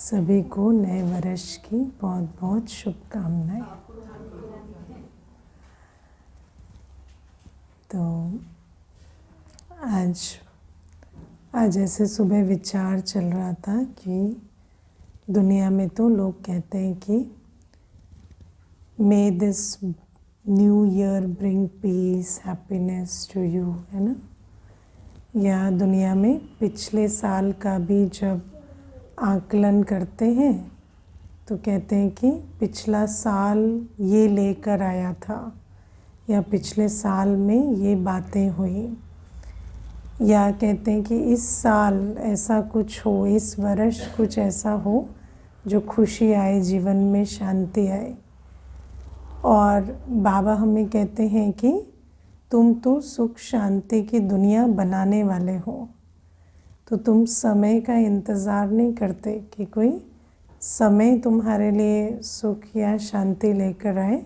सभी को नए वर्ष की बहुत बहुत शुभकामनाएं। तो आज ऐसे सुबह विचार चल रहा था कि दुनिया में तो लोग कहते हैं कि may this new year bring peace happiness to you, है ना। या दुनिया में पिछले साल का भी जब आकलन करते हैं तो कहते हैं कि पिछला साल ये लेकर आया था, या पिछले साल में ये बातें हुई, या कहते हैं कि इस साल ऐसा कुछ हो, इस वर्ष कुछ ऐसा हो जो खुशी आए, जीवन में शांति आए। और बाबा हमें कहते हैं कि तुम तो सुख शांति की दुनिया बनाने वाले हो, तो तुम समय का इंतज़ार नहीं करते कि कोई समय तुम्हारे लिए सुख या शांति लेकर आए।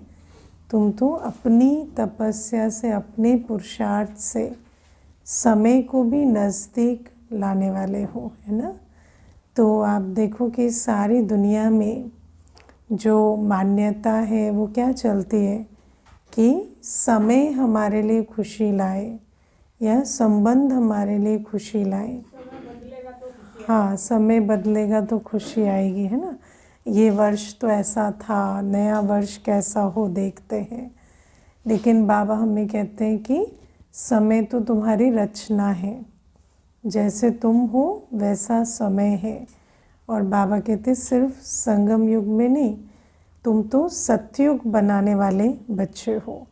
तुम तो अपनी तपस्या से, अपने पुरुषार्थ से समय को भी नज़दीक लाने वाले हो, है ना। तो आप देखो कि सारी दुनिया में जो मान्यता है वो क्या चलती है कि समय हमारे लिए खुशी लाए, या संबंध हमारे लिए खुशी लाए। हाँ, समय बदलेगा तो खुशी आएगी, है ना। ये वर्ष तो ऐसा था, नया वर्ष कैसा हो देखते हैं। लेकिन बाबा हमें कहते हैं कि समय तो तुम्हारी रचना है, जैसे तुम हो वैसा समय है। और बाबा कहते सिर्फ संगम युग में नहीं, तुम तो सतयुग बनाने वाले बच्चे हो।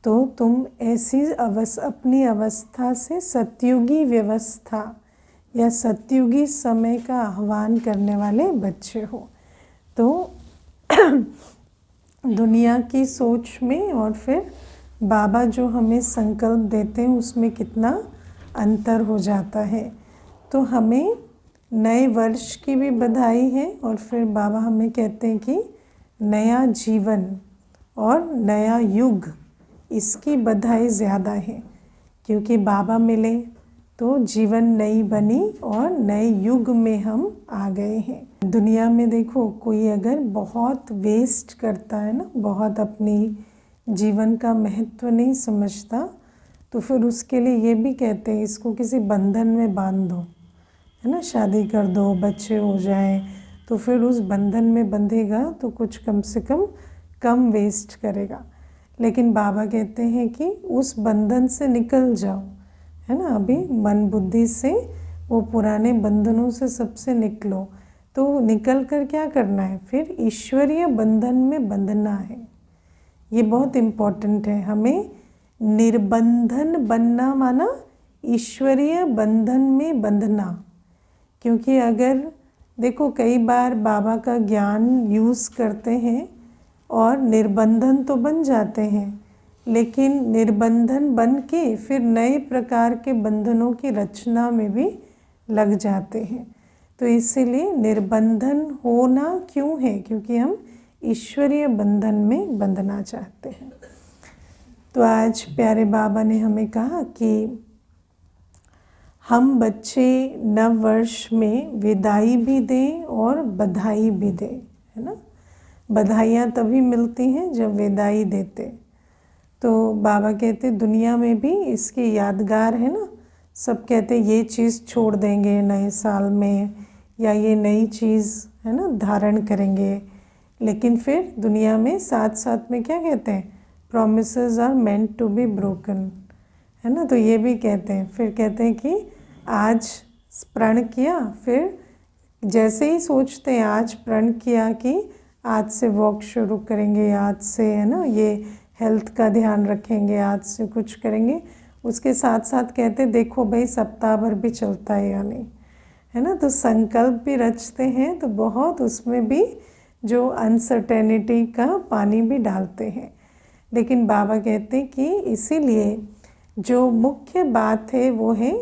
तो तुम ऐसी अपनी अवस्था से सतयुगी व्यवस्था या सतयुगी समय का आह्वान करने वाले बच्चे हो। तो दुनिया की सोच में और फिर बाबा जो हमें संकल्प देते हैं उसमें कितना अंतर हो जाता है। तो हमें नए वर्ष की भी बधाई है, और फिर बाबा हमें कहते हैं कि नया जीवन और नया युग, इसकी बधाई ज़्यादा है, क्योंकि बाबा मिले तो जीवन नई बनी और नए युग में हम आ गए हैं। दुनिया में देखो, कोई अगर बहुत वेस्ट करता है ना, बहुत अपनी जीवन का महत्व नहीं समझता, तो फिर उसके लिए ये भी कहते हैं इसको किसी बंधन में बांध दो, है ना। शादी कर दो, बच्चे हो जाएं, तो फिर उस बंधन में बंधेगा तो कुछ कम से कम वेस्ट करेगा। लेकिन बाबा कहते हैं कि उस बंधन से निकल जाओ, है ना। अभी मन बुद्धि से वो पुराने बंधनों से सबसे निकलो। तो निकल कर क्या करना है, फिर ईश्वरीय बंधन में बंधना है। ये बहुत इम्पोर्टेंट है। हमें निर्बंधन बनना माना ईश्वरीय बंधन में बंधना। क्योंकि अगर देखो, कई बार बाबा का ज्ञान यूज़ करते हैं और निर्बंधन तो बन जाते हैं, लेकिन निर्बंधन बन के फिर नए प्रकार के बंधनों की रचना में भी लग जाते हैं। तो इसीलिए निर्बंधन होना क्यों है, क्योंकि हम ईश्वरीय बंधन में बंधना चाहते हैं। तो आज प्यारे बाबा ने हमें कहा कि हम बच्चे नव वर्ष में विदाई भी दें और बधाई भी दें, है ना। बधाइयाँ तभी मिलती हैं जब विदाई देते। तो बाबा कहते दुनिया में भी इसकी यादगार है ना। सब कहते ये चीज़ छोड़ देंगे नए साल में, या ये नई चीज़, है ना, धारण करेंगे। लेकिन फिर दुनिया में साथ साथ में क्या कहते हैं, promises are meant to be broken, है ना। तो ये भी कहते हैं, फिर कहते हैं कि आज प्रण किया, फिर जैसे ही सोचते हैं आज प्रण किया कि आज से वॉक शुरू करेंगे, आज से, है ना, ये हेल्थ का ध्यान रखेंगे, आज से कुछ करेंगे, उसके साथ साथ कहते देखो भाई सप्ताह भर भी चलता है या नहीं, है ना। तो संकल्प भी रचते हैं, तो बहुत उसमें भी जो अनसर्टेनिटी का पानी भी डालते हैं। लेकिन बाबा कहते हैं कि इसीलिए जो मुख्य बात है वो है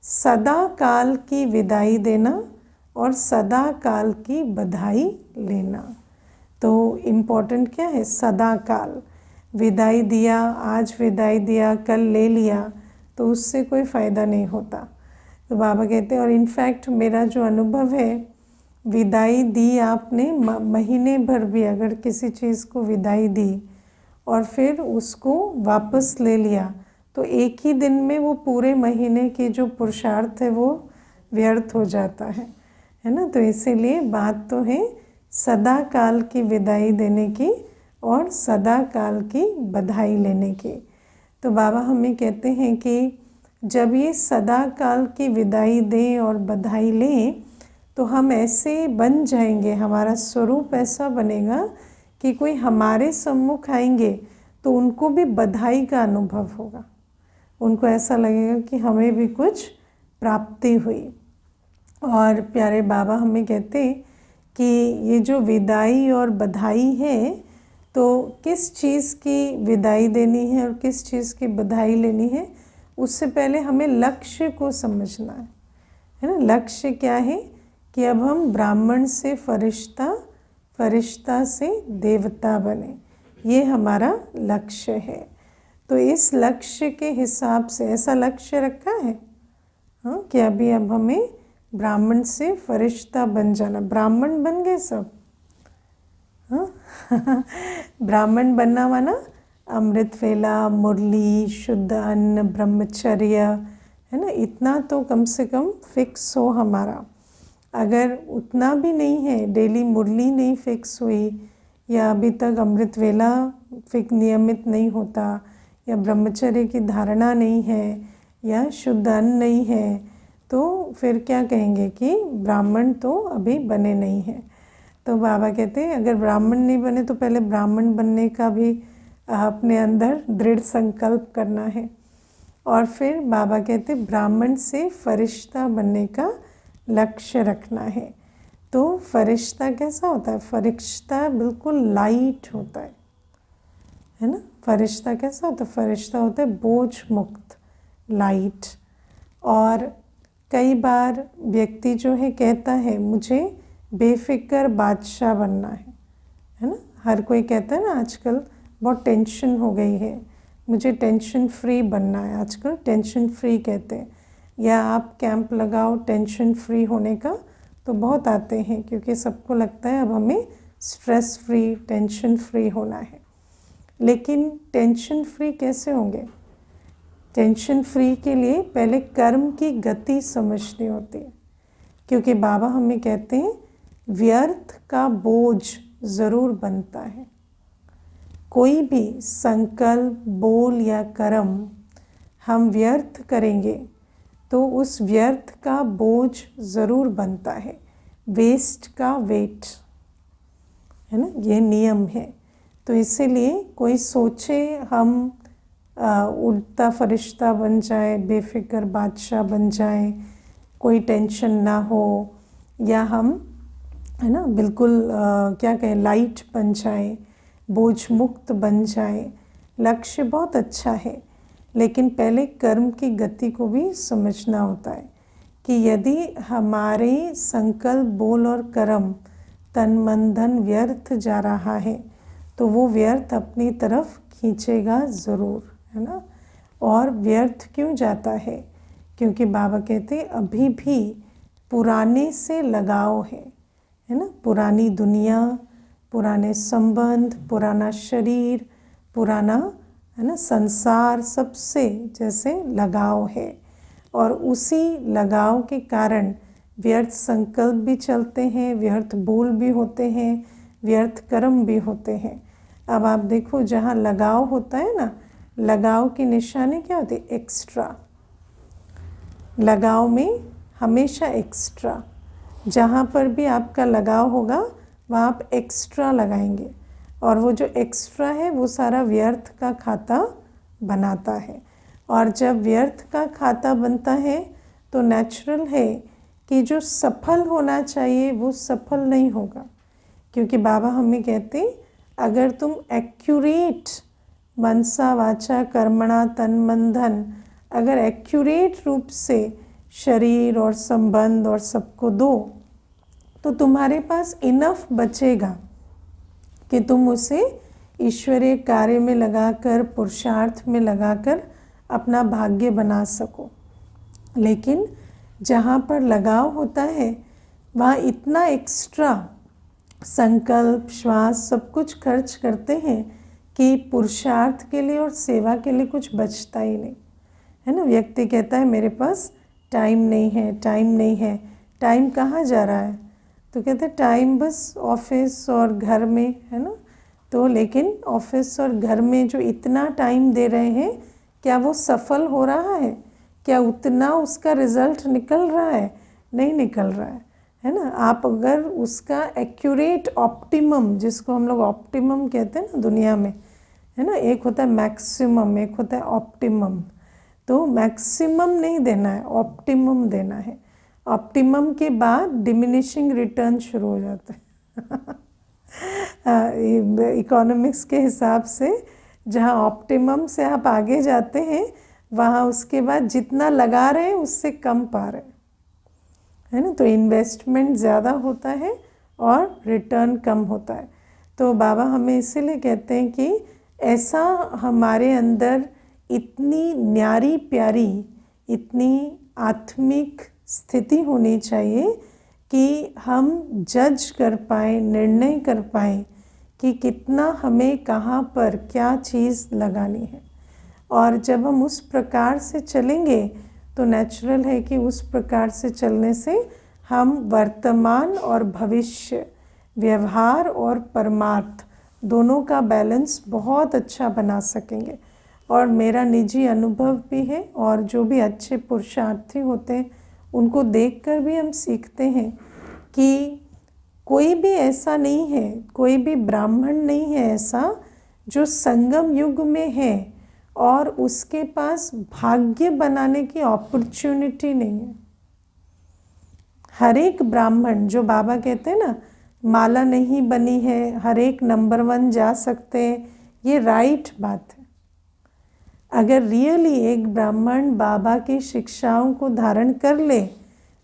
सदा काल की विदाई देना और सदा काल की बधाई लेना। तो इम्पोर्टेंट क्या है, सदा काल। विदाई दिया, आज विदाई दिया, कल ले लिया, तो उससे कोई फ़ायदा नहीं होता। तो बाबा कहते हैं, और इनफैक्ट मेरा जो अनुभव है विदाई दी आपने, महीने भर भी अगर किसी चीज़ को विदाई दी और फिर उसको वापस ले लिया तो एक ही दिन में वो पूरे महीने की जो पुरुषार्थ है वो व्यर्थ हो जाता है ना। तो इसीलिए बात तो है सदा काल की विदाई देने की और सदा काल की बधाई लेने की। तो बाबा हमें कहते हैं कि जब ये सदा काल की विदाई दें और बधाई लें तो हम ऐसे बन जाएंगे, हमारा स्वरूप ऐसा बनेगा कि कोई हमारे सम्मुख आएंगे तो उनको भी बधाई का अनुभव होगा, उनको ऐसा लगेगा कि हमें भी कुछ प्राप्ति हुई। और प्यारे बाबा हमें कहते कि ये जो विदाई और बधाई है तो किस चीज़ की विदाई देनी है और किस चीज़ की बधाई लेनी है, उससे पहले हमें लक्ष्य को समझना है ना। लक्ष्य क्या है कि अब हम ब्राह्मण से फरिश्ता, फरिश्ता से देवता बने, ये हमारा लक्ष्य है। तो इस लक्ष्य के हिसाब से ऐसा लक्ष्य रखा है हाँ कि अभी अब हमें ब्राह्मण से फरिश्ता बन जाना। ब्राह्मण बन गए सब हाँ ब्राह्मण बनना माना अमृत वेला, मुरली, शुद्ध अन्न, ब्रह्मचर्य है ना, इतना तो कम से कम फिक्स हो हमारा। अगर उतना भी नहीं है, डेली मुरली नहीं फिक्स हुई या अभी तक अमृत वेला नियमित नहीं होता या ब्रह्मचर्य की धारणा नहीं है या शुद्ध अन्न नहीं है, तो फिर क्या कहेंगे कि ब्राह्मण तो अभी बने नहीं हैं। तो बाबा कहते हैं अगर ब्राह्मण नहीं बने तो पहले ब्राह्मण बनने का भी अपने अंदर दृढ़ संकल्प करना है। और फिर बाबा कहते ब्राह्मण से फरिश्ता बनने का लक्ष्य रखना है। तो फरिश्ता कैसा होता है? फरिश्ता बिल्कुल लाइट होता है ना। फरिश्ता कैसा होता है? फरिश्ता होता है बोझ मुक्त, लाइट। और कई बार व्यक्ति जो है कहता है मुझे बेफिक्र बादशाह बनना है ना। हर कोई कहता है ना आजकल बहुत टेंशन हो गई है, मुझे टेंशन फ्री बनना है, आजकल टेंशन फ्री कहते हैं। या आप कैंप लगाओ टेंशन फ्री होने का तो बहुत आते हैं, क्योंकि सबको लगता है अब हमें स्ट्रेस फ्री, टेंशन फ्री होना है। लेकिन टेंशन फ्री कैसे होंगे? टेंशन फ्री के लिए पहले कर्म की गति समझनी होती है, क्योंकि बाबा हमें कहते हैं व्यर्थ का बोझ ज़रूर बनता है। कोई भी संकल्प, बोल या कर्म हम व्यर्थ करेंगे तो उस व्यर्थ का बोझ ज़रूर बनता है, वेस्ट का वेट है ना, ये नियम है। तो इसीलिए कोई सोचे हम उड़ता फरिश्ता बन जाए, बेफिक्र बादशाह बन जाए, कोई टेंशन ना हो, या हम है ना बिल्कुल क्या कहें लाइट बन जाए, बोझ मुक्त बन जाए, लक्ष्य बहुत अच्छा है। लेकिन पहले कर्म की गति को भी समझना होता है कि यदि हमारे संकल्प, बोल और कर्म, तन मन धन व्यर्थ जा रहा है तो वो व्यर्थ अपनी तरफ खींचेगा ज़रूर, है ना। और व्यर्थ क्यों जाता है? क्योंकि बाबा कहते अभी भी पुराने से लगाव है ना। पुरानी दुनिया, पुराने संबंध, पुराना शरीर, पुराना है ना संसार, सबसे जैसे लगाव है। और उसी लगाव के कारण व्यर्थ संकल्प भी चलते हैं, व्यर्थ बोल भी होते हैं, व्यर्थ कर्म भी होते हैं। अब आप देखो जहाँ लगाव होता है ना, लगाव की निशानी क्या होती है? एक्स्ट्रा। लगाव में हमेशा एक्स्ट्रा, जहाँ पर भी आपका लगाव होगा वहाँ आप एक्स्ट्रा लगाएंगे, और वो जो एक्स्ट्रा है वो सारा व्यर्थ का खाता बनाता है। और जब व्यर्थ का खाता बनता है तो नेचुरल है कि जो सफल होना चाहिए वो सफल नहीं होगा। क्योंकि बाबा हमें कहते अगर तुम एक्यूरेट मनसा वाचा कर्मणा तन मन धन, अगर एक्यूरेट रूप से शरीर और संबंध और सबको दो तो तुम्हारे पास इनफ बचेगा कि तुम उसे ईश्वरीय कार्य में लगाकर, पुरुषार्थ में लगाकर अपना भाग्य बना सको। लेकिन जहाँ पर लगाव होता है वहाँ इतना एक्स्ट्रा संकल्प, श्वास, सब कुछ खर्च करते हैं कि पुरुषार्थ के लिए और सेवा के लिए कुछ बचता ही नहीं है ना। व्यक्ति कहता है मेरे पास टाइम नहीं है, टाइम नहीं है। टाइम कहाँ जा रहा है? तो कहते हैं टाइम बस ऑफिस और घर में है ना। तो लेकिन ऑफिस और घर में जो इतना टाइम दे रहे हैं, क्या वो सफल हो रहा है? क्या उतना उसका रिजल्ट निकल रहा है? नहीं निकल रहा है ना। आप अगर उसका एक्यूरेट ऑप्टिमम, जिसको हम लोग ऑप्टिमम कहते हैं ना दुनिया में, है ना, एक होता है मैक्सिमम, एक होता है ऑप्टिमम। तो मैक्सिमम नहीं देना है, ऑप्टिमम देना है। ऑप्टिमम के बाद डिमिनिशिंग रिटर्न शुरू हो जाता है। इकोनॉमिक्स के हिसाब से जहाँ ऑप्टिमम से आप आगे जाते हैं, वहाँ उसके बाद जितना लगा रहे हैं उससे कम पा रहे हैं, है ना। तो इन्वेस्टमेंट ज़्यादा होता है और रिटर्न कम होता है। तो बाबा हमें इसीलिए कहते हैं कि ऐसा हमारे अंदर इतनी न्यारी प्यारी, इतनी आत्मिक स्थिति होनी चाहिए कि हम जज कर पाएँ, निर्णय कर पाएँ कि कितना हमें कहाँ पर क्या चीज़ लगानी है। और जब हम उस प्रकार से चलेंगे तो नेचुरल है कि उस प्रकार से चलने से हम वर्तमान और भविष्य, व्यवहार और परमार्थ दोनों का बैलेंस बहुत अच्छा बना सकेंगे। और मेरा निजी अनुभव भी है, और जो भी अच्छे पुरुषार्थी होते हैं उनको देखकर भी हम सीखते हैं कि कोई भी ऐसा नहीं है, कोई भी ब्राह्मण नहीं है ऐसा जो संगम युग में है और उसके पास भाग्य बनाने की अपॉर्चुनिटी नहीं है। हर एक ब्राह्मण, जो बाबा कहते हैं ना माला नहीं बनी है, हर एक नंबर 1 जा सकते हैं, ये राइट बात है। अगर रियली एक ब्राह्मण बाबा की शिक्षाओं को धारण कर ले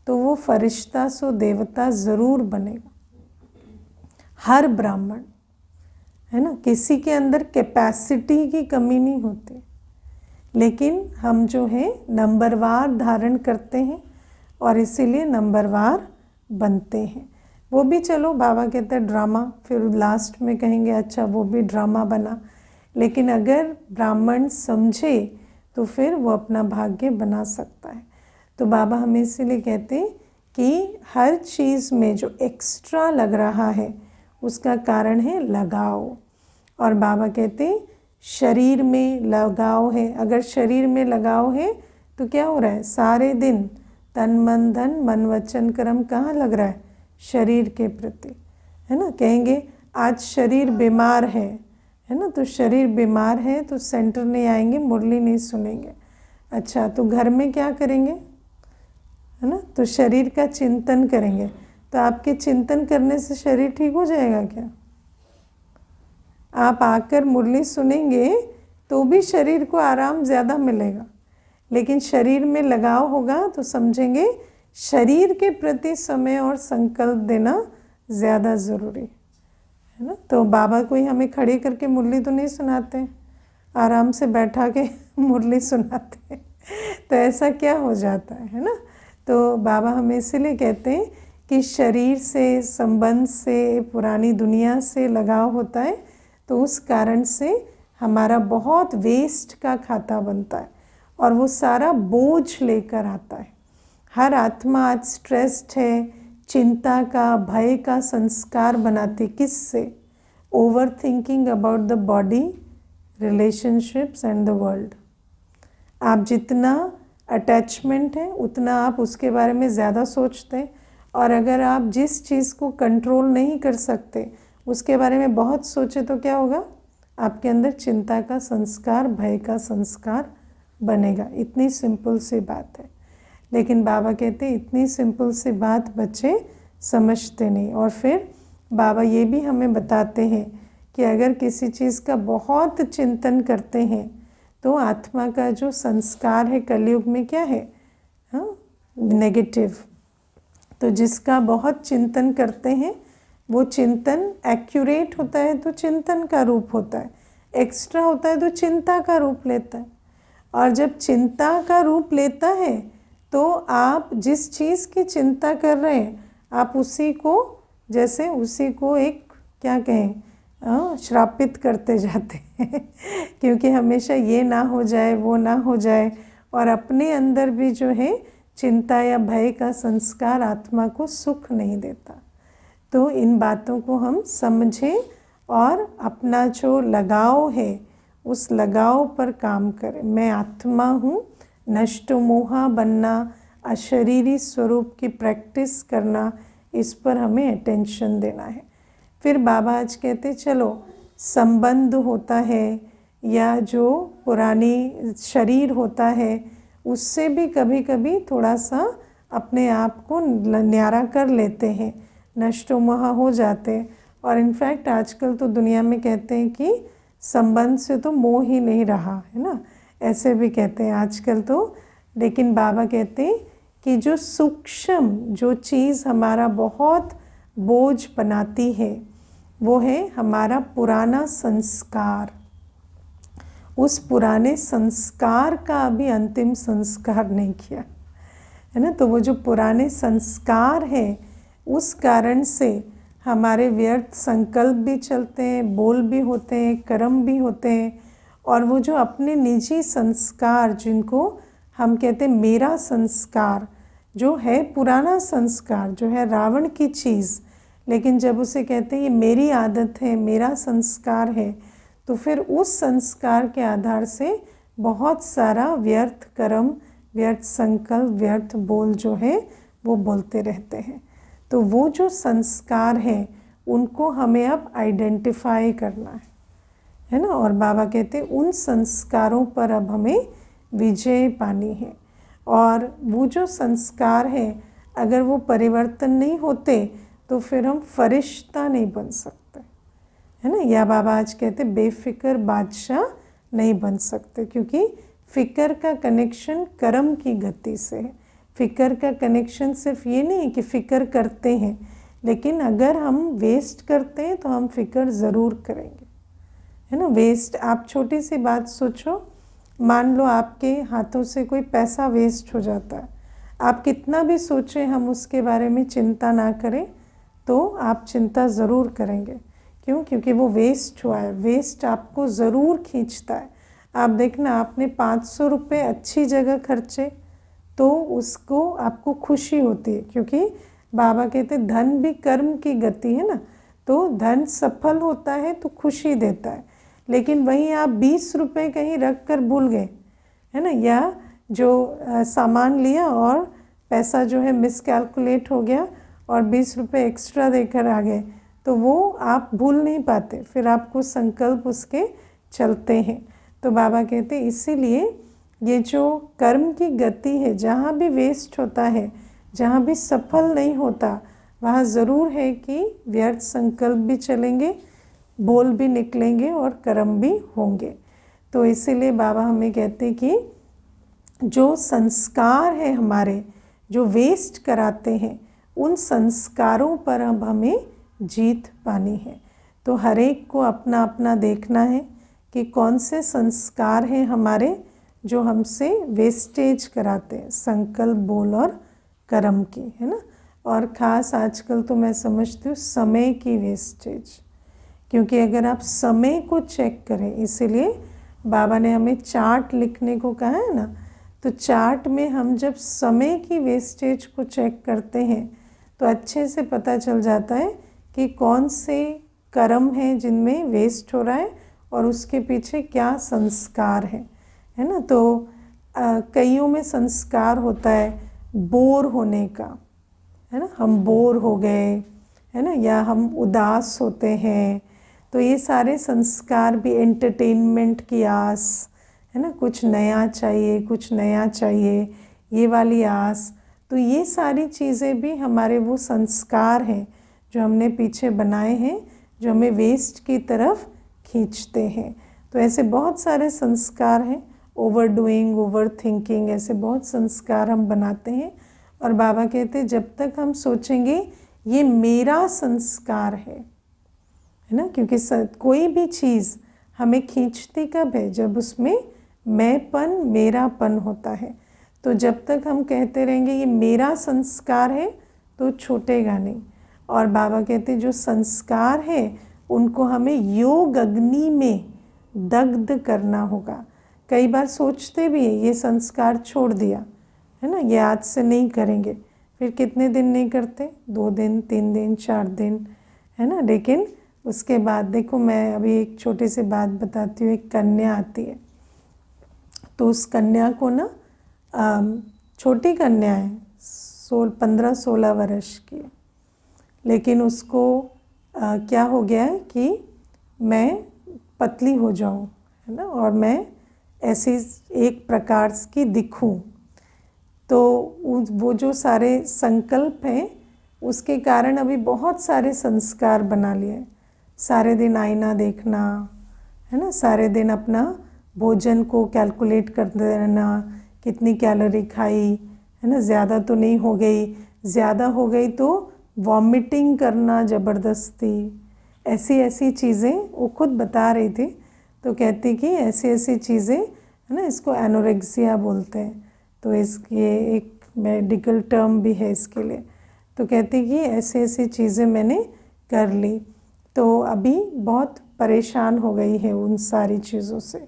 तो वो फरिश्ता सो देवता ज़रूर बनेगा। हर ब्राह्मण, है ना, किसी के अंदर कैपेसिटी की कमी नहीं होती, लेकिन हम जो है नंबरवार धारण करते हैं और इसीलिए नंबरवार बनते हैं। वो भी चलो बाबा कहते हैं ड्रामा, फिर लास्ट में कहेंगे अच्छा वो भी ड्रामा बना। लेकिन अगर ब्राह्मण समझे तो फिर वो अपना भाग्य बना सकता है। तो बाबा हमें इसीलिए कहते हैं कि हर चीज़ में जो एक्स्ट्रा लग रहा है उसका कारण है लगाव। और बाबा कहते हैं शरीर में लगाव है। अगर शरीर में लगाव है तो क्या हो रहा है? सारे दिन तन मन धन मन वचन कर्म कहाँ लग रहा है? शरीर के प्रति, है ना। कहेंगे आज शरीर बीमार है ना, तो शरीर बीमार है तो सेंटर नहीं आएंगे, मुरली नहीं सुनेंगे। अच्छा तो घर में क्या करेंगे, है ना, तो शरीर का चिंतन करेंगे। तो आपके चिंतन करने से शरीर ठीक हो जाएगा क्या? आप आकर मुरली सुनेंगे तो भी शरीर को आराम ज़्यादा मिलेगा, लेकिन शरीर में लगाव होगा तो समझेंगे शरीर के प्रति समय और संकल्प देना ज़्यादा ज़रूरी है ना। तो बाबा कोई हमें खड़े करके मुरली तो नहीं सुनाते, आराम से बैठा के मुरली सुनाते तो ऐसा क्या हो जाता है ना। तो बाबा हमें इसीलिए कहते हैं कि शरीर से, संबंध से, पुरानी दुनिया से लगाव होता है, तो उस कारण से हमारा बहुत वेस्ट का खाता बनता है और वो सारा बोझ लेकर आता है। हर आत्मा आज स्ट्रेस्ड है, चिंता का, भय का संस्कार बनाती किससे? Over thinking about the body, relationships and the world. आप जितना अटैचमेंट है उतना आप उसके बारे में ज़्यादा सोचते हैं, और अगर आप जिस चीज़ को कंट्रोल नहीं कर सकते उसके बारे में बहुत सोचे तो क्या होगा? आपके अंदर चिंता का संस्कार, भय का संस्कार बनेगा। इतनी सिंपल सी बात है, लेकिन बाबा कहते हैं इतनी सिंपल सी बात बच्चे समझते नहीं। और फिर बाबा ये भी हमें बताते हैं कि अगर किसी चीज़ का बहुत चिंतन करते हैं तो आत्मा का जो संस्कार है कलयुग में क्या है? हाँ, नेगेटिव। तो जिसका बहुत चिंतन करते हैं वो चिंतन एक्यूरेट होता है तो चिंतन का रूप होता है, एक्स्ट्रा होता है तो चिंता का रूप लेता है। और जब चिंता का रूप लेता है तो आप जिस चीज़ की चिंता कर रहे हैं आप उसी को जैसे उसी को एक क्या कहें श्रापित करते जाते हैं क्योंकि हमेशा ये ना हो जाए वो ना हो जाए, और अपने अंदर भी जो है चिंता या भय का संस्कार आत्मा को सुख नहीं देता। तो इन बातों को हम समझें और अपना जो लगाव है उस लगाव पर काम करें। मैं आत्मा हूँ, नष्ट मोहा बनना, अशरीरी स्वरूप की प्रैक्टिस करना, इस पर हमें अटेंशन देना है। फिर बाबा आज कहते चलो संबंध होता है या जो पुरानी शरीर होता है उससे भी कभी कभी थोड़ा सा अपने आप को न्यारा कर लेते हैं, नष्ट मोह हो जाते हैं। और इनफैक्ट आजकल तो दुनिया में कहते हैं कि संबंध से तो मोह ही नहीं रहा है ना, ऐसे भी कहते हैं आजकल तो। लेकिन बाबा कहते हैं कि जो सूक्ष्म जो चीज़ हमारा बहुत बोझ बनाती है वो है हमारा पुराना संस्कार। उस पुराने संस्कार का अभी अंतिम संस्कार नहीं किया है ना। तो वो जो पुराने संस्कार है उस कारण से हमारे व्यर्थ संकल्प भी चलते हैं, बोल भी होते हैं, कर्म भी होते हैं। और वो जो अपने निजी संस्कार जिनको हम कहते हैं मेरा संस्कार, जो है पुराना संस्कार, जो है रावण की चीज़, लेकिन जब उसे कहते हैं ये मेरी आदत है, मेरा संस्कार है, तो फिर उस संस्कार के आधार से बहुत सारा व्यर्थ कर्म, व्यर्थ संकल्प, व्यर्थ बोल जो है वो बोलते रहते हैं। तो वो जो संस्कार है उनको हमें अब आइडेंटिफाई करना है ना। और बाबा कहते हैं उन संस्कारों पर अब हमें विजय पानी है। और वो जो संस्कार है अगर वो परिवर्तन नहीं होते तो फिर हम फरिश्ता नहीं बन सकते है ना। या बाबा आज कहते बेफिक्र बादशाह नहीं बन सकते, क्योंकि फ़िक्र का कनेक्शन कर्म की गति से है। फ़िक्र का कनेक्शन सिर्फ ये नहीं है कि फ़िक्र करते हैं, लेकिन अगर हम वेस्ट करते हैं तो हम फ़िक्र ज़रूर करेंगे है ना। वेस्ट, आप छोटी सी बात सोचो, मान लो आपके हाथों से कोई पैसा वेस्ट हो जाता है, आप कितना भी सोचें हम उसके बारे में चिंता ना करें तो आप चिंता ज़रूर करेंगे। क्यों? क्योंकि वो वेस्ट हुआ है। वेस्ट आपको ज़रूर खींचता है। आप देखना, आपने 500 रुपये अच्छी जगह खर्चे तो उसको आपको खुशी होती है, क्योंकि बाबा कहते धन भी कर्म की गति है ना। तो धन सफल होता है तो खुशी देता है, लेकिन वहीं आप 20 रुपये कहीं रख कर भूल गए है ना, या जो सामान लिया और पैसा जो है मिसकैलकुलेट हो गया और 20 रुपये एक्स्ट्रा देकर आ गए, तो वो आप भूल नहीं पाते, फिर आपको संकल्प उसके चलते हैं। तो बाबा कहते इसीलिए ये जो कर्म की गति है, जहाँ भी वेस्ट होता है, जहाँ भी सफल नहीं होता, वहाँ ज़रूर है कि व्यर्थ संकल्प भी चलेंगे, बोल भी निकलेंगे और कर्म भी होंगे। तो इसीलिए बाबा हमें कहते कि जो संस्कार है हमारे, जो वेस्ट कराते हैं, उन संस्कारों पर अब हमें जीत पानी है। तो हर एक को अपना अपना देखना है कि कौन से संस्कार हैं हमारे जो हमसे वेस्टेज कराते हैं, संकल्प, बोल और कर्म की, है ना। और ख़ास आजकल तो मैं समझती हूँ समय की वेस्टेज, क्योंकि अगर आप समय को चेक करें, इसीलिए बाबा ने हमें चार्ट लिखने को कहा है ना। तो चार्ट में हम जब समय की वेस्टेज को चेक करते हैं तो अच्छे से पता चल जाता है कि कौन से कर्म हैं जिनमें वेस्ट हो रहा है और उसके पीछे क्या संस्कार है ना। तो कईयों में संस्कार होता है बोर होने का, है ना, हम बोर हो गए है ना, या हम उदास होते हैं, तो ये सारे संस्कार भी, एंटरटेनमेंट की आस है ना, कुछ नया चाहिए, कुछ नया चाहिए, ये वाली आस, तो ये सारी चीज़ें भी हमारे वो संस्कार हैं जो हमने पीछे बनाए हैं, जो हमें वेस्ट की तरफ खींचते हैं। तो ऐसे बहुत सारे संस्कार हैं, ओवर डूइंग, ओवर थिंकिंग, ऐसे बहुत संस्कार हम बनाते हैं। और बाबा कहते हैं जब तक हम सोचेंगे ये मेरा संस्कार है ना, क्योंकि कोई भी चीज़ हमें खींचती कब है, जब उसमें मैंपन, मेरापन होता है। तो जब तक हम कहते रहेंगे ये मेरा संस्कार है, तो छूटेगा नहीं। और बाबा कहते जो संस्कार है उनको हमें योग अग्नि में दग्ध करना होगा। कई बार सोचते भी है ये संस्कार छोड़ दिया है ना, ये आज से नहीं करेंगे, फिर कितने दिन नहीं करते, 2 दिन 3 दिन 4 दिन है ना। लेकिन उसके बाद देखो, मैं अभी एक छोटी सी बात बताती हूँ। एक कन्या आती है, तो उस कन्या को ना छोटी कन्या है, 15-16 वर्ष की है, लेकिन उसको क्या हो गया है कि मैं पतली हो जाऊँ है ना, और मैं ऐसी एक प्रकार की दिखूँ। तो वो जो सारे संकल्प हैं उसके कारण अभी बहुत सारे संस्कार बना लिए। सारे दिन आईना देखना है ना, सारे दिन अपना भोजन को कैलकुलेट करते रहना, कितनी कैलोरी खाई है ना, ज़्यादा तो नहीं हो गई, ज़्यादा हो गई तो वॉमिटिंग करना ज़बरदस्ती, ऐसी ऐसी चीज़ें वो खुद बता रही थी। तो कहती कि ऐसी ऐसी चीज़ें है ना, इसको एनोरेक्सिया बोलते हैं, तो ये एक मेडिकल टर्म भी है इसके लिए। तो कहती कि ऐसी ऐसी चीज़ें मैंने कर ली, तो अभी बहुत परेशान हो गई है उन सारी चीज़ों से।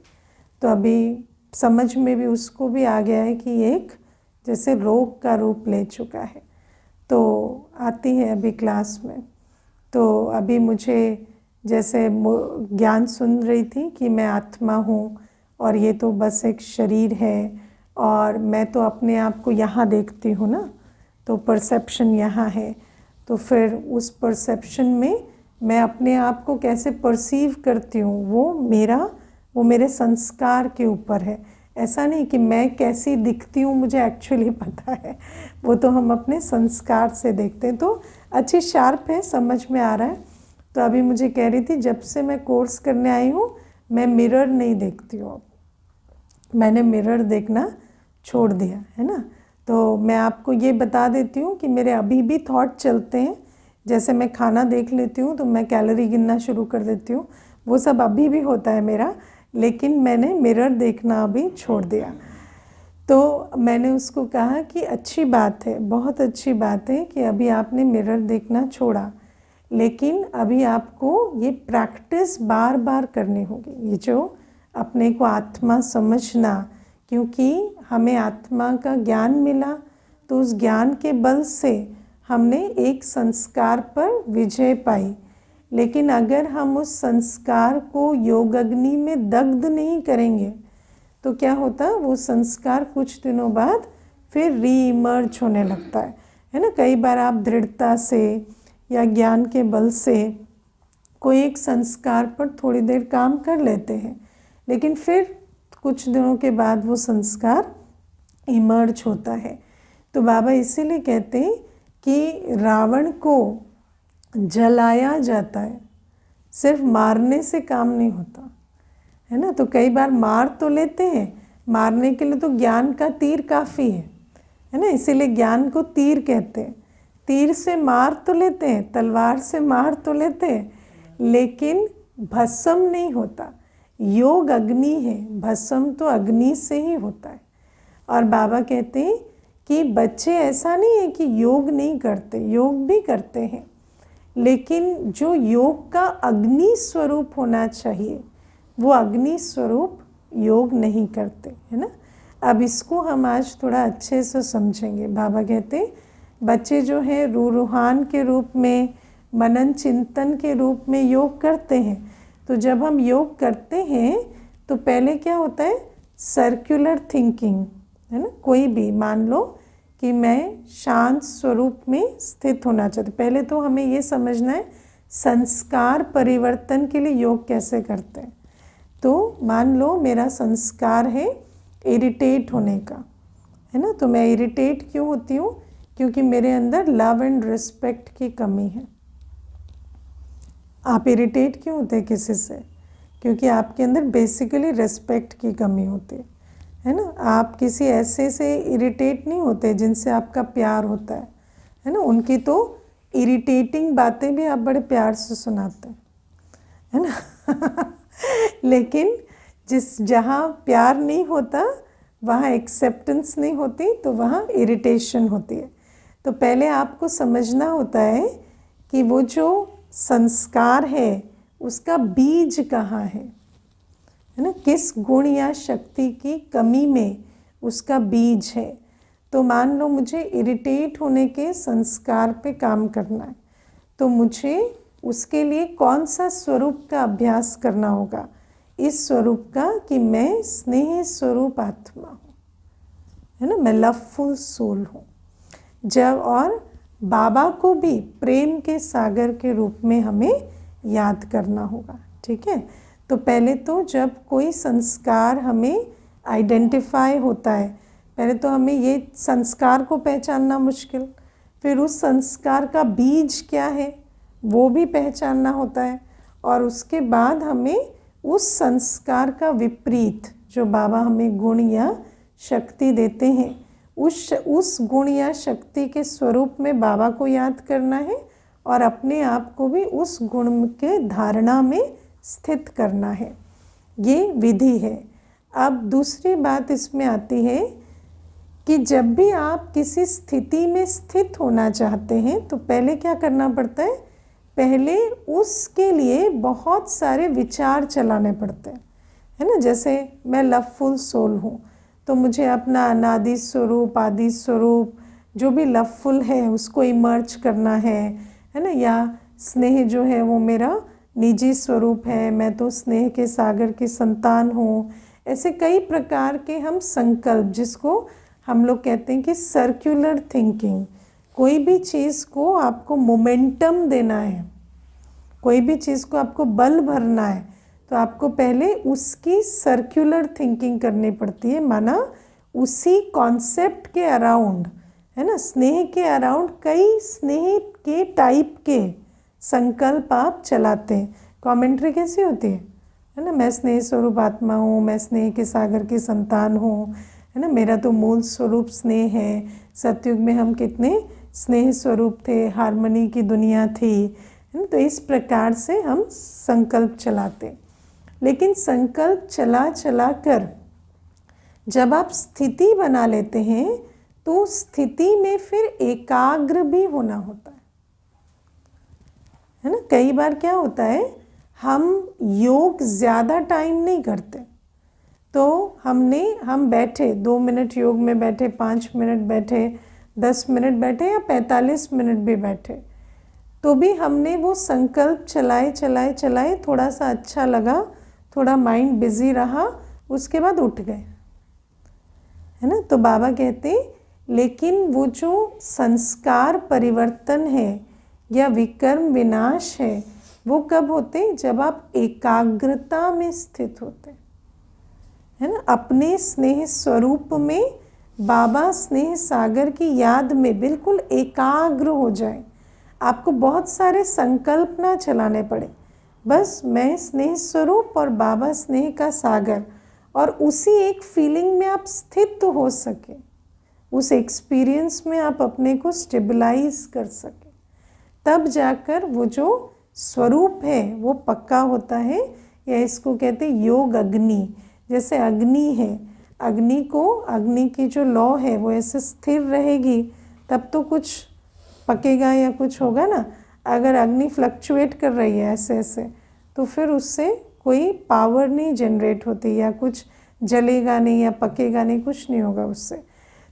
तो अभी समझ में भी उसको भी आ गया है कि एक जैसे रोग का रूप ले चुका है। तो आती है अभी क्लास में, तो अभी मुझे जैसे ज्ञान सुन रही थी कि मैं आत्मा हूँ और ये तो बस एक शरीर है, और मैं तो अपने आप को यहाँ देखती हूँ ना, तो परसेप्शन यहाँ है। तो फिर उस परसेप्शन में मैं अपने आप को कैसे परसीव करती हूँ वो मेरे संस्कार के ऊपर है। ऐसा नहीं कि मैं कैसी दिखती हूँ मुझे एक्चुअली पता है, वो तो हम अपने संस्कार से देखते हैं। तो अच्छी शार्प है, समझ में आ रहा है। तो अभी मुझे कह रही थी जब से मैं कोर्स करने आई हूँ मैं मिरर नहीं देखती हूँ, मैंने मिरर देखना छोड़ दिया है ना। तो मैं आपको ये बता देती हूँ कि मेरे अभी भी थॉट चलते हैं। जैसे मैं खाना देख लेती हूँ तो मैं कैलोरी गिनना शुरू कर देती हूँ, वो सब अभी भी होता है मेरा, लेकिन मैंने मिरर देखना अभी छोड़ दिया। तो मैंने उसको कहा कि अच्छी बात है, बहुत अच्छी बात है कि अभी आपने मिरर देखना छोड़ा, लेकिन अभी आपको ये प्रैक्टिस बार बार करनी होगी, ये जो अपने को आत्मा समझना। क्योंकि हमें आत्मा का ज्ञान मिला, तो उस ज्ञान के बल से हमने एक संस्कार पर विजय पाई। लेकिन अगर हम उस संस्कार को योग अग्नि में दग्ध नहीं करेंगे तो क्या होता है, वो संस्कार कुछ दिनों बाद फिर रीइमर्ज होने लगता है ना। कई बार आप दृढ़ता से या ज्ञान के बल से कोई एक संस्कार पर थोड़ी देर काम कर लेते हैं, लेकिन फिर कुछ दिनों के बाद वो संस्कार इमर्ज होता है। तो बाबा इसीलिए कहते हैं कि रावण को जलाया जाता है, सिर्फ मारने से काम नहीं होता है ना। तो कई बार मार तो लेते हैं, मारने के लिए तो ज्ञान का तीर काफ़ी है ना, इसीलिए ज्ञान को तीर कहते हैं। तीर से मार तो लेते हैं, तलवार से मार तो लेते हैं, लेकिन भस्म नहीं होता। योग अग्नि है, भस्म तो अग्नि से ही होता है। और बाबा कहते हैं कि बच्चे ऐसा नहीं है कि योग नहीं करते, योग भी करते हैं, लेकिन जो योग का अग्नि स्वरूप होना चाहिए वो अग्नि स्वरूप योग नहीं करते है ना। अब इसको हम आज थोड़ा अच्छे से समझेंगे। बाबा कहते बच्चे जो हैं रूहान के रूप में, मनन चिंतन के रूप में योग करते हैं। तो जब हम योग करते हैं तो पहले क्या होता है, सर्कुलर थिंकिंग है ना। कोई भी मान लो कि मैं शांत स्वरूप में स्थित होना चाहती, पहले तो हमें ये समझना है संस्कार परिवर्तन के लिए योग कैसे करते हैं। तो मान लो मेरा संस्कार है इरिटेट होने का है ना, तो मैं इरिटेट क्यों होती हूँ, क्योंकि मेरे अंदर लव एंड रिस्पेक्ट की कमी है। आप इरिटेट क्यों होते हैं किसी से, क्योंकि आपके अंदर बेसिकली रिस्पेक्ट की कमी होती है ना। आप किसी ऐसे से इरिटेट नहीं होते जिनसे आपका प्यार होता है ना, उनकी तो इरिटेटिंग बातें भी आप बड़े प्यार से सुनाते हैं है ना लेकिन जहाँ प्यार नहीं होता वहाँ एक्सेप्टेंस नहीं होती, तो वहाँ इरिटेशन होती है। तो पहले आपको समझना होता है कि वो जो संस्कार है उसका बीज कहाँ है ना, किस गुण या शक्ति की कमी में उसका बीज है। तो मान लो मुझे इरिटेट होने के संस्कार पे काम करना है, तो मुझे उसके लिए कौन सा स्वरूप का अभ्यास करना होगा, इस स्वरूप का कि मैं स्नेह स्वरूप आत्मा हूँ, है ना, मैं लवफुल सोल हूँ। जब और बाबा को भी प्रेम के सागर के रूप में हमें याद करना होगा, ठीक है। तो पहले तो जब कोई संस्कार हमें आइडेंटिफाई होता है, पहले तो हमें ये संस्कार को पहचानना मुश्किल, फिर उस संस्कार का बीज क्या है वो भी पहचानना होता है, और उसके बाद हमें उस संस्कार का विपरीत जो बाबा हमें गुण या शक्ति देते हैं, उस गुण या शक्ति के स्वरूप में बाबा को याद करना है और अपने आप को भी उस गुण के धारणा में स्थित करना है। ये विधि है। अब दूसरी बात इसमें आती है कि जब भी आप किसी स्थिति में स्थित होना चाहते हैं तो पहले क्या करना पड़ता है, पहले उसके लिए बहुत सारे विचार चलाने पड़ते हैं, है ना। जैसे मैं लवफुल सोल हूँ तो मुझे अपना अनादि स्वरूप आदि स्वरूप जो भी लवफुल है उसको इमर्ज करना है ना। या स्नेह जो है वो मेरा निजी स्वरूप है, मैं तो स्नेह के सागर की संतान हूँ। ऐसे कई प्रकार के हम संकल्प, जिसको हम लोग कहते हैं कि सर्कुलर थिंकिंग, कोई भी चीज़ को आपको मोमेंटम देना है, कोई भी चीज़ को आपको बल भरना है, तो आपको पहले उसकी सर्कुलर थिंकिंग करनी पड़ती है। माना उसी कॉन्सेप्ट के अराउंड, है ना, स्नेह के अराउंड कई स्नेह के टाइप के संकल्प आप चलाते हैं। कमेंट्री कैसी होती है ना, मैं स्नेह स्वरूप आत्मा हूँ, मैं स्नेह के सागर की संतान हूँ, है ना, मेरा तो मूल स्वरूप स्नेह है। सतयुग में हम कितने स्नेह स्वरूप थे, हार्मनी की दुनिया थी, है ना। तो इस प्रकार से हम संकल्प चलाते, लेकिन संकल्प चला चला कर जब आप स्थिति बना लेते हैं तो स्थिति में फिर एकाग्र भी होना होता है ना। कई बार क्या होता है, हम योग ज़्यादा टाइम नहीं करते, तो हम बैठे 2 मिनट योग में बैठे, 5 मिनट बैठे, 10 मिनट बैठे या 45 मिनट भी बैठे, तो भी हमने वो संकल्प चलाए चलाए चलाए, थोड़ा सा अच्छा लगा, थोड़ा माइंड बिजी रहा, उसके बाद उठ गए, है ना। तो बाबा कहते लेकिन वो जो संस्कार परिवर्तन है या विकर्म विनाश है वो कब होते, जब आप एकाग्रता में स्थित होते, है ना, अपने स्नेह स्वरूप में, बाबा स्नेह सागर की याद में बिल्कुल एकाग्र हो जाए। आपको बहुत सारे संकल्प ना चलाने पड़े, बस मैं स्नेह स्वरूप और बाबा स्नेह का सागर, और उसी एक फीलिंग में आप स्थित हो सके, उस एक्सपीरियंस में आप अपने को स्टेबलाइज कर सके, तब जाकर वो जो स्वरूप है वो पक्का होता है। या इसको कहते हैं योग अग्नि। जैसे अग्नि है, अग्नि की जो लौ है वो ऐसे स्थिर रहेगी तब तो कुछ पकेगा या कुछ होगा ना। अगर अग्नि फ्लक्चुएट कर रही है ऐसे ऐसे, तो फिर उससे कोई पावर नहीं जनरेट होती, या कुछ जलेगा नहीं या पकेगा नहीं, कुछ नहीं होगा उससे।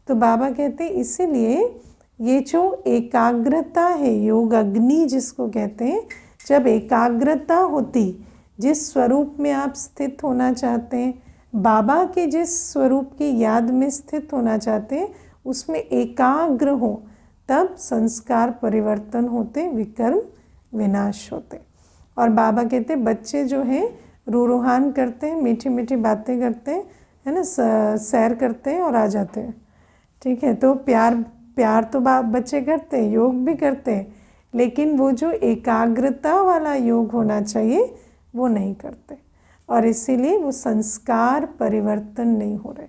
तो बाबा कहते हैं इसीलिए ये जो एकाग्रता है, योग अग्नि जिसको कहते हैं, जब एकाग्रता होती, जिस स्वरूप में आप स्थित होना चाहते हैं, बाबा के जिस स्वरूप की याद में स्थित होना चाहते हैं, उसमें एकाग्र हो, तब संस्कार परिवर्तन होते, विकर्म विनाश होते। और बाबा कहते बच्चे जो हैं रूहान करते हैं, मीठी मीठी बातें करते हैं, है ना, सैर करते हैं और आ जाते हैं, ठीक है। तो प्यार तो बच्चे करते हैं, योग भी करते हैं, लेकिन वो जो एकाग्रता वाला योग होना चाहिए वो नहीं करते, और इसीलिए वो संस्कार परिवर्तन नहीं हो रहे।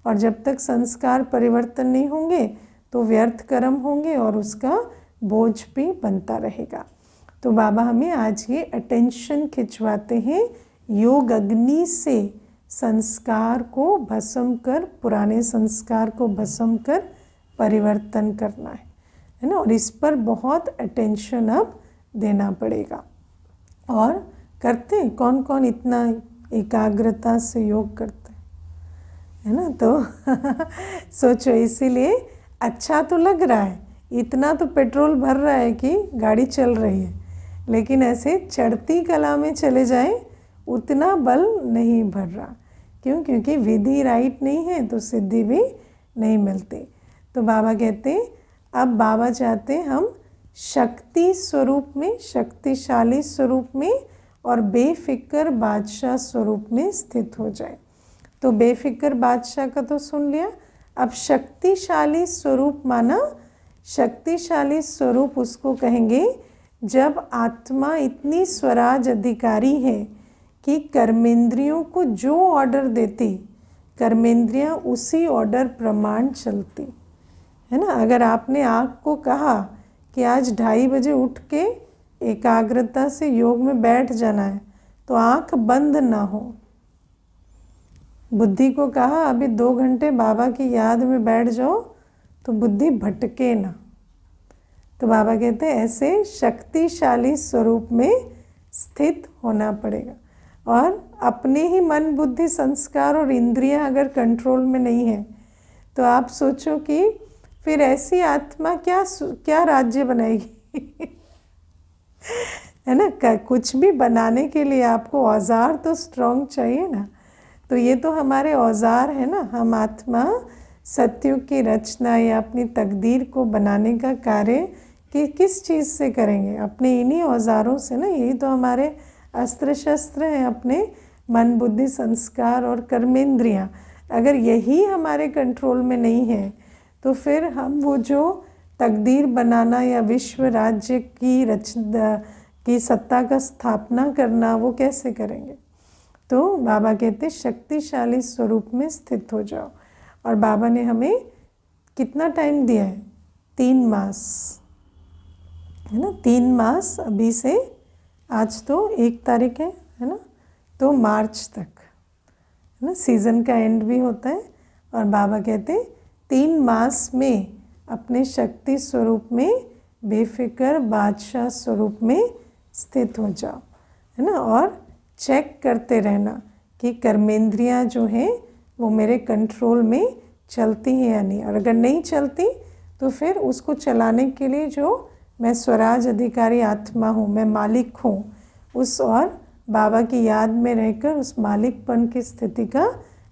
और जब तक संस्कार परिवर्तन नहीं होंगे तो व्यर्थ कर्म होंगे और उसका बोझ भी बनता रहेगा। तो बाबा हमें आज ये अटेंशन खिंचवाते हैं, योग अग्नि से संस्कार को भस्म कर, पुराने संस्कार को भस्म कर परिवर्तन करना है। है ना। और इस पर बहुत अटेंशन अब देना पड़ेगा। और करते हैं कौन कौन इतना एकाग्रता से योग करते हैं, है ना। तो सोचो, इसीलिए अच्छा तो लग रहा है, इतना तो पेट्रोल भर रहा है कि गाड़ी चल रही है, लेकिन ऐसे चढ़ती कला में चले जाए उतना बल नहीं भर रहा। क्यों? क्योंकि विधि राइट नहीं है तो सिद्धि भी नहीं मिलती। तो बाबा कहते अब बाबा चाहते हम शक्ति स्वरूप में, शक्तिशाली स्वरूप में और बेफिक्र बादशाह स्वरूप में स्थित हो जाए। तो बेफिक्र बादशाह का तो सुन लिया, अब शक्तिशाली स्वरूप माना, शक्तिशाली स्वरूप उसको कहेंगे जब आत्मा इतनी स्वराज अधिकारी है कि कर्मेंद्रियों को जो ऑर्डर देती, कर्मेंद्रियां उसी ऑर्डर प्रमाण चलती, है ना। अगर आपने आँख को कहा कि आज 2:30 बजे उठ के एकाग्रता से योग में बैठ जाना है, तो आँख बंद ना हो। बुद्धि को कहा अभी 2 घंटे बाबा की याद में बैठ जाओ, तो बुद्धि भटके ना। तो बाबा कहते हैं ऐसे शक्तिशाली स्वरूप में स्थित होना पड़ेगा। और अपने ही मन बुद्धि संस्कार और इंद्रियां अगर कंट्रोल में नहीं है, तो आप सोचो कि फिर ऐसी आत्मा क्या राज्य बनाएगी। है ना। कुछ भी बनाने के लिए आपको औजार तो स्ट्रॉन्ग चाहिए ना। तो ये तो हमारे औजार है ना। हम आत्मा सत्युग की रचना या अपनी तकदीर को बनाने का कार्य कि किस चीज़ से करेंगे? अपने इन्हीं औजारों से ना। यही तो हमारे अस्त्र शस्त्र हैं, अपने मन बुद्धि संस्कार और कर्मेंद्रियाँ। अगर यही हमारे कंट्रोल में नहीं है, तो फिर हम वो जो तकदीर बनाना या विश्व राज्य की रचना की सत्ता का स्थापना करना, वो कैसे करेंगे? तो बाबा कहते शक्तिशाली स्वरूप में स्थित हो जाओ। और बाबा ने हमें कितना टाइम दिया है? 3 मास, है ना। 3 मास अभी से, आज तो 1 तारीख है ना, तो मार्च तक, है ना। सीज़न का एंड भी होता है। और बाबा कहते 3 मास में अपने शक्ति स्वरूप में बेफिक्र बादशाह स्वरूप में स्थित हो जाओ, है ना। और चेक करते रहना कि कर्मेंद्रियाँ जो हैं वो मेरे कंट्रोल में चलती हैं या नहीं। और अगर नहीं चलती तो फिर उसको चलाने के लिए जो मैं स्वराज अधिकारी आत्मा हूँ, मैं मालिक हूँ, उस और बाबा की याद में रहकर उस मालिकपन की स्थिति का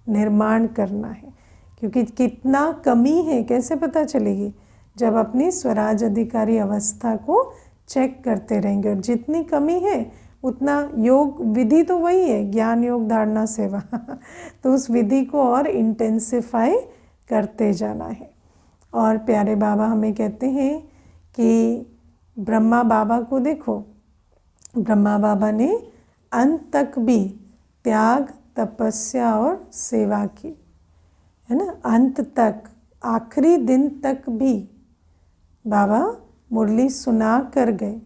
निर्माण करना है। क्योंकि कितना कमी है कैसे पता चलेगी? जब अपनी स्वराज अधिकारी अवस्था को चेक करते रहेंगे। और जितनी कमी है उतना योग विधि तो वही है, ज्ञान योग धारणा सेवा। तो उस विधि को और इंटेंसिफाई करते जाना है। और प्यारे बाबा हमें कहते हैं कि ब्रह्मा बाबा को देखो, ब्रह्मा बाबा ने अंत तक भी त्याग तपस्या और सेवा की, है ना। अंत तक, आखिरी दिन तक भी बाबा मुरली सुना कर गए,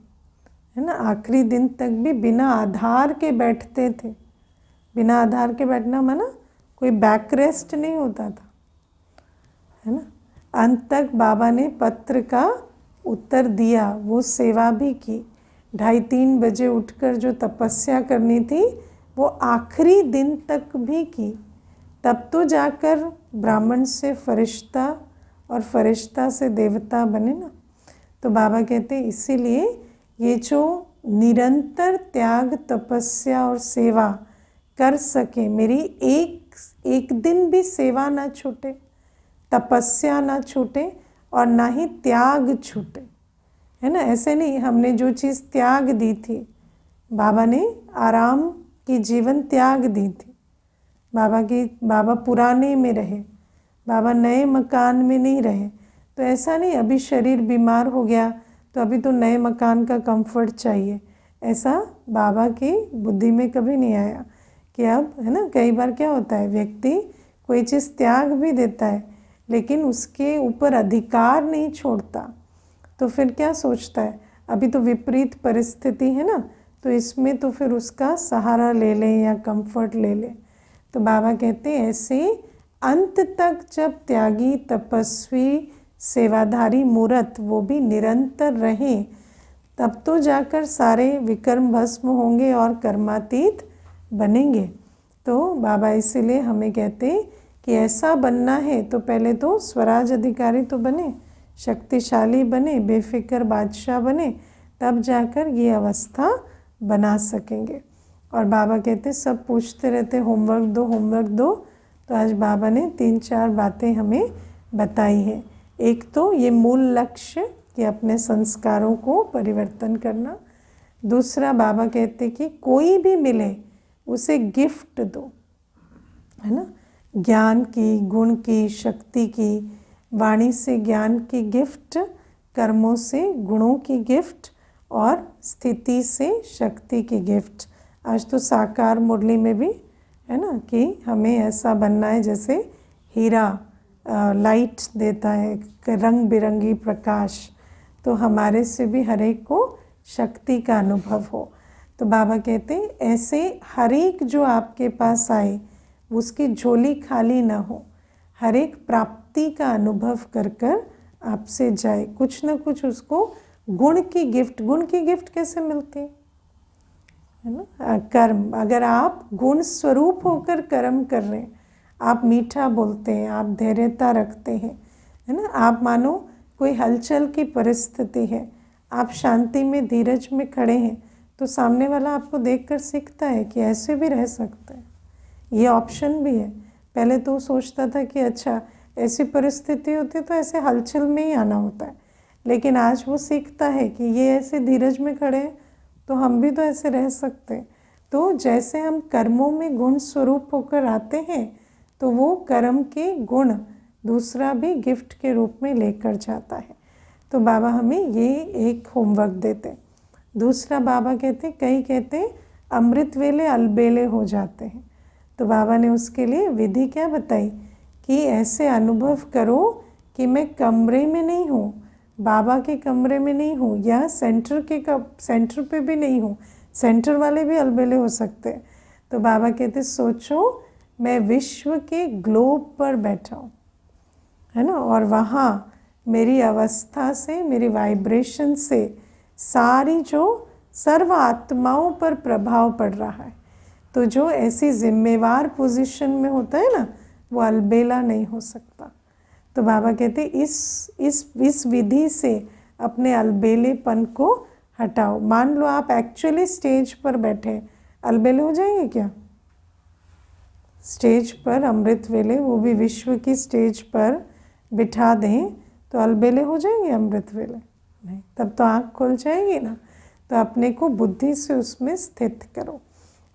है ना। आखिरी दिन तक भी बिना आधार के बैठते थे। बिना आधार के बैठना माना कोई बैक रेस्ट नहीं होता था, है ना। अंत तक बाबा ने पत्र का उत्तर दिया, वो सेवा भी की। 2:30-3 बजे उठकर जो तपस्या करनी थी वो आखिरी दिन तक भी की। तब तो जाकर ब्राह्मण से फरिश्ता और फरिश्ता से देवता बने ना। तो बाबा कहते इसीलिए ये जो निरंतर त्याग तपस्या और सेवा कर सके, मेरी एक दिन भी सेवा ना छूटे, तपस्या ना छूटे और ना ही त्याग छूटे, है ना। ऐसे नहीं, हमने जो चीज़ त्याग दी थी, बाबा ने आराम की जीवन त्याग दी थी। बाबा पुराने में रहे, बाबा नए मकान में नहीं रहे। तो ऐसा नहीं अभी शरीर बीमार हो गया तो अभी तो नए मकान का कंफर्ट चाहिए, ऐसा बाबा की बुद्धि में कभी नहीं आया। कि अब, है ना, कई बार क्या होता है, व्यक्ति कोई चीज़ त्याग भी देता है लेकिन उसके ऊपर अधिकार नहीं छोड़ता, तो फिर क्या सोचता है अभी तो विपरीत परिस्थिति है ना, तो इसमें तो फिर उसका सहारा ले लें या कंफर्ट ले लें। तो बाबा कहते हैं ऐसे अंत तक जब त्यागी तपस्वी सेवाधारी मूर्त वो भी निरंतर रहें, तब तो जाकर सारे विकर्म भस्म होंगे और कर्मातीत बनेंगे। तो बाबा इसीलिए हमें कहते कि ऐसा बनना है तो पहले तो स्वराज अधिकारी तो बने, शक्तिशाली बने, बेफिक्र बादशाह बने, तब जाकर ये अवस्था बना सकेंगे। और बाबा कहते सब पूछते रहते होमवर्क दो होमवर्क दो, तो आज बाबा ने 3-4 बातें हमें बताई हैं। एक तो ये मूल लक्ष्य कि अपने संस्कारों को परिवर्तन करना। दूसरा बाबा कहते कि कोई भी मिले उसे गिफ्ट दो, है ना, ज्ञान की, गुण की, शक्ति की, वाणी से ज्ञान की गिफ्ट, कर्मों से गुणों की गिफ्ट और स्थिति से शक्ति की गिफ्ट। आज तो साकार मुरली में भी है ना कि हमें ऐसा बनना है जैसे हीरा लाइट देता है, रंग बिरंगी प्रकाश, तो हमारे से भी हर एक को शक्ति का अनुभव हो। तो बाबा कहते ऐसे हर एक जो आपके पास आए उसकी झोली खाली ना हो, हर एक प्राप्ति का अनुभव कर कर आपसे जाए, कुछ ना कुछ उसको गुण की गिफ्ट। गुण की गिफ्ट कैसे मिलती है ना, कर्म। अगर आप गुण स्वरूप होकर कर्म कर रहे हैं, आप मीठा बोलते हैं, आप धैर्यता रखते हैं, है ना, आप मानो कोई हलचल की परिस्थिति है, आप शांति में धीरज में खड़े हैं, तो सामने वाला आपको देखकर सीखता है कि ऐसे भी रह सकते हैं, ये ऑप्शन भी है। पहले तो सोचता था कि अच्छा ऐसी परिस्थिति होती तो ऐसे हलचल में ही आना होता है, लेकिन आज वो सीखता है कि ये ऐसे धीरज में खड़े हैं तो हम भी तो ऐसे रह सकते हैं। तो जैसे हम कर्मों में गुण स्वरूप होकर आते हैं तो वो कर्म के गुण दूसरा भी गिफ्ट के रूप में लेकर जाता है। तो बाबा हमें ये एक होमवर्क देते। दूसरा बाबा कहते, कई कहते अमृत वेले अलबेले हो जाते हैं, तो बाबा ने उसके लिए विधि क्या बताई कि ऐसे अनुभव करो कि मैं कमरे में नहीं हूँ, बाबा के कमरे में नहीं हूँ, या सेंटर पे भी नहीं हूँ, सेंटर वाले भी अलबेले हो सकते हैं। तो बाबा कहते सोचो मैं विश्व के ग्लोब पर बैठा हूँ, है ना, और वहाँ मेरी अवस्था से, मेरी वाइब्रेशन से सारी जो सर्व आत्माओं पर प्रभाव पड़ रहा है। तो जो ऐसी जिम्मेवार पोजीशन में होता है ना, वो अलबेला नहीं हो सकता। तो बाबा कहते इस विधि से अपने अलबेलेपन को हटाओ। मान लो आप एक्चुअली स्टेज पर बैठे, अलबेले हो जाएंगे क्या? स्टेज पर अमृत वेले, वो भी विश्व की स्टेज पर बिठा दें तो अलबेले हो जाएंगे अमृत वेले? नहीं, तब तो आँख खुल जाएगी ना। तो अपने को बुद्धि से उसमें स्थित करो।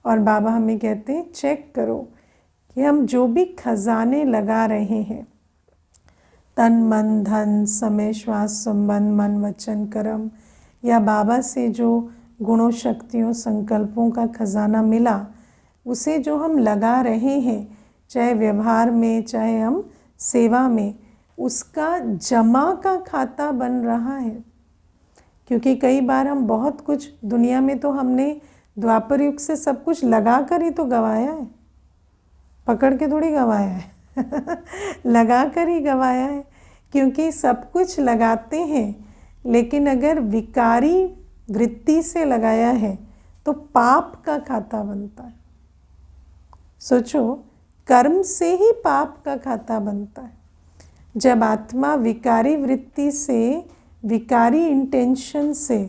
और बाबा हमें कहते हैं चेक करो कि हम जो भी खजाने लगा रहे हैं, तन मन धन समय श्वास संबंध मन वचन कर्म, या बाबा से जो गुणों शक्तियों संकल्पों का खजाना मिला, उसे जो हम लगा रहे हैं, चाहे व्यवहार में चाहे हम सेवा में, उसका जमा का खाता बन रहा है। क्योंकि कई बार हम बहुत कुछ दुनिया में, तो हमने द्वापर युग से सब कुछ लगा कर ही तो गवाया है, पकड़ के थोड़ी गवाया है लगा कर ही गवाया है। क्योंकि सब कुछ लगाते हैं, लेकिन अगर विकारी वृत्ति से लगाया है तो पाप का खाता बनता है। सोचो, कर्म से ही पाप का खाता बनता है। जब आत्मा विकारी वृत्ति से, विकारी इंटेंशन से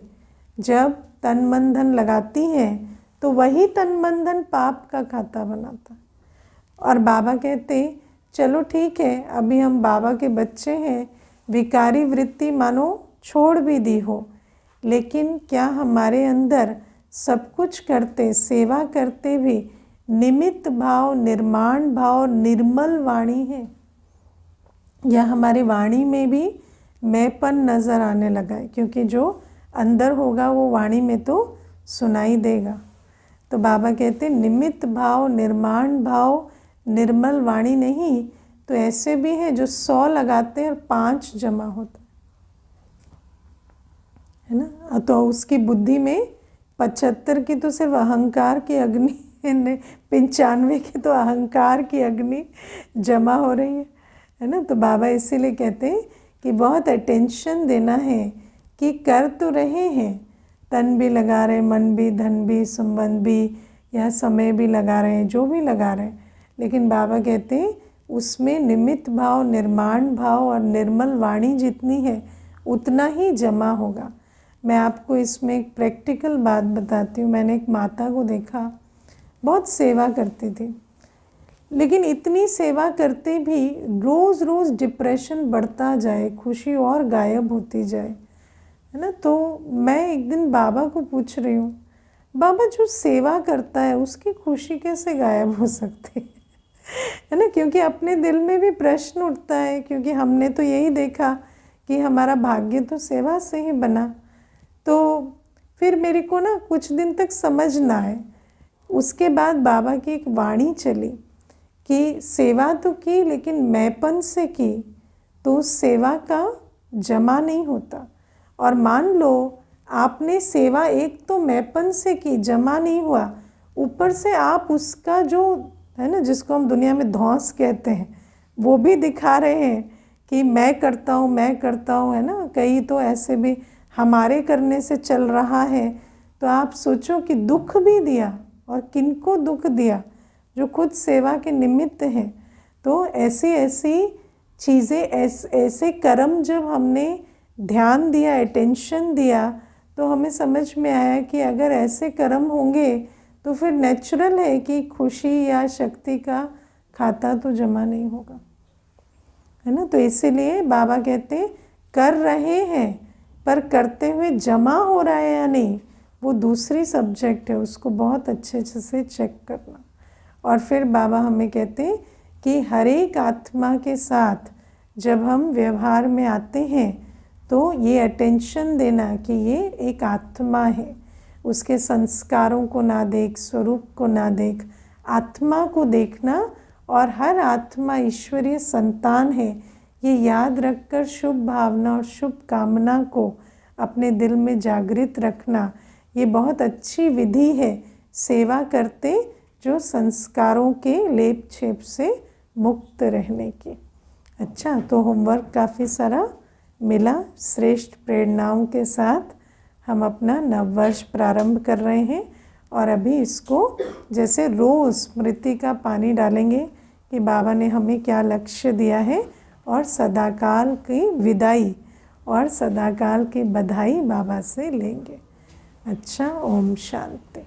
जब तन मन धन लगाती है, तो वही तन मन धन पाप का खाता बनाता है। और बाबा कहते चलो ठीक है, अभी हम बाबा के बच्चे हैं, विकारी वृत्ति मानो छोड़ भी दी हो, लेकिन क्या हमारे अंदर सब कुछ करते, सेवा करते भी निमित्त भाव, निर्माण भाव, निर्मल वाणी है? या हमारी वाणी में भी मैंपन नज़र आने लगा है? क्योंकि जो अंदर होगा वो वाणी में तो सुनाई देगा। तो बाबा कहते निमित्त भाव, निर्माण भाव, निर्मल वाणी नहीं, तो ऐसे भी हैं जो 100 लगाते हैं और 5 जमा होता है ना। तो उसकी बुद्धि में 75 की तो सिर्फ अहंकार की अग्नि, 95 की तो अहंकार की अग्नि जमा हो रही है ना। तो बाबा इसीलिए कहते हैं कि बहुत अटेंशन देना है कि कर तो रहे हैं, तन भी लगा रहे, मन भी, धन भी, संबंध भी, या समय भी लगा रहे हैं, जो भी लगा रहे हैं, लेकिन बाबा कहते हैं उसमें निमित्त भाव, निर्माण भाव और निर्मल वाणी जितनी है उतना ही जमा होगा। मैं आपको इसमें एक प्रैक्टिकल बात बताती हूँ। मैंने एक माता को देखा, बहुत सेवा करती थी, लेकिन इतनी सेवा करते भी रोज़ रोज़ डिप्रेशन बढ़ता जाए, खुशी और गायब होती जाए, है ना। तो मैं एक दिन बाबा को पूछ रही हूँ, बाबा जो सेवा करता है उसकी खुशी कैसे गायब हो सकती है ना। क्योंकि अपने दिल में भी प्रश्न उठता है, क्योंकि हमने तो यही देखा कि हमारा भाग्य तो सेवा से ही बना। तो फिर मेरे को ना कुछ दिन तक समझ ना आए। उसके बाद बाबा की एक वाणी चली कि सेवा तो की, लेकिन मैंपन से की तो उस सेवा का जमा नहीं होता। और मान लो आपने सेवा एक तो मैंपन से की, जमा नहीं हुआ, ऊपर से आप उसका जो है ना, जिसको हम दुनिया में धौंस कहते हैं, वो भी दिखा रहे हैं कि मैं करता हूँ, मैं करता हूँ, है ना। कई तो ऐसे भी हमारे करने से चल रहा है। तो आप सोचो कि दुख भी दिया, और किनको दुख दिया, जो खुद सेवा के निमित्त हैं। तो ऐसी ऐसी चीज़ें, ऐसे कर्म जब हमने ध्यान दिया, अटेंशन दिया, तो हमें समझ में आया कि अगर ऐसे कर्म होंगे तो फिर नेचुरल है कि खुशी या शक्ति का खाता तो जमा नहीं होगा, है ना। तो इसीलिए बाबा कहते कर रहे हैं, पर करते हुए जमा हो रहा है या नहीं, वो दूसरी सब्जेक्ट है, उसको बहुत अच्छे से चेक करना। और फिर बाबा हमें कहते हैं कि हर एक आत्मा के साथ जब हम व्यवहार में आते हैं तो ये अटेंशन देना कि ये एक आत्मा है, उसके संस्कारों को ना देख, स्वरूप को ना देख, आत्मा को देखना। और हर आत्मा ईश्वरीय संतान है, ये याद रखकर शुभ भावना और शुभ कामना को अपने दिल में जागृत रखना, ये बहुत अच्छी विधि है सेवा करते, जो संस्कारों के लेप छेप से मुक्त रहने की। अच्छा, तो होमवर्क काफ़ी सारा मिला। श्रेष्ठ प्रेरणाओं के साथ हम अपना नववर्ष प्रारंभ कर रहे हैं। और अभी इसको जैसे रोज़ स्मृति का पानी डालेंगे कि बाबा ने हमें क्या लक्ष्य दिया है, और सदाकाल की विदाई और सदाकाल की बधाई बाबा से लेंगे। अच्छा, ओम शांति।